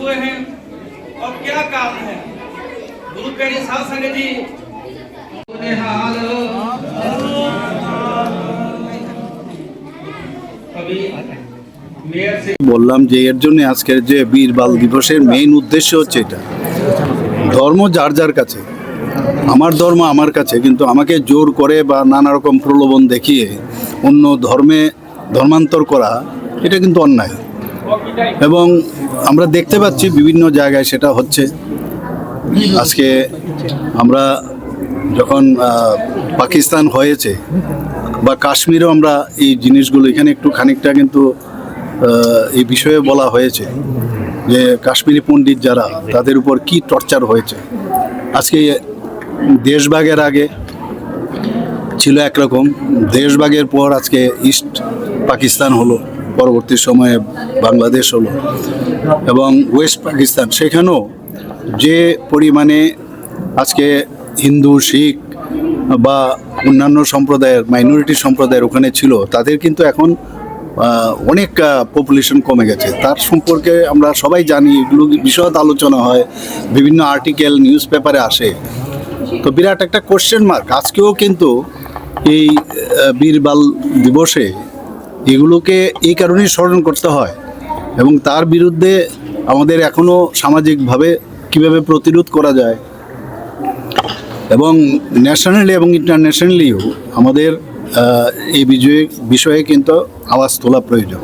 हुए हैं और क्या कारण है। गुरु प्यारे साध संगत जी বললাম যে এর জন্য আজকের যে বীর বাল দিবসের মেইন উদ্দেশ্য হচ্ছে এটা। ধর্ম যার যার কাছে, আমার ধর্ম আমার কাছে, কিন্তু আমাকে জোর করে বা নানা রকম প্রলোভন দেখিয়ে অন্য ধর্মে ধর্মান্তর করা এটা কিন্তু অন্যায়। এবং আমরা দেখতে পাচ্ছি বিভিন্ন জায়গায় সেটা হচ্ছে। আজকে আমরা যখন পাকিস্তান হয়েছে বা কাশ্মীরেও আমরা এই জিনিসগুলো এখানে একটু খানিকটা কিন্তু এই বিষয়ে বলা হয়েছে যে কাশ্মীরি পণ্ডিত যারা তাদের উপর কি টর্চার হয়েছে। আজকে দেশভাগের আগে ছিল একরকম, দেশভাগের পর আজকে ইস্ট পাকিস্তান হলো, পরবর্তী সময়ে বাংলাদেশ হলো, এবং ওয়েস্ট পাকিস্তান, সেখানেও যে পরিমাণে আজকে হিন্দু, শিখ বা অন্যান্য সম্প্রদায়ের, মাইনরিটি সম্প্রদায়ের ওখানে ছিল, তাদের কিন্তু এখন অনেক পপুলেশন কমে গেছে। তার সম্পর্কে আমরা সবাই জানি, এগুলো বিশদ আলোচনা হয়, বিভিন্ন আর্টিকেল নিউজ পেপারে আসে। তো বিরাট একটা কোশ্চেন মার্ক আজকেও কিন্তু এই বীর বাল দিবসে এগুলোকে এই কারণেই স্মরণ করতে হয়, এবং তার বিরুদ্ধে আমাদের এখনও সামাজিকভাবে কিভাবে প্রতিরোধ করা যায়, এবং ন্যাশনালি এবং ইন্টারন্যাশনালিও আমাদের এই বিষয়ে কিন্তু আওয়াজ তোলা প্রয়োজন।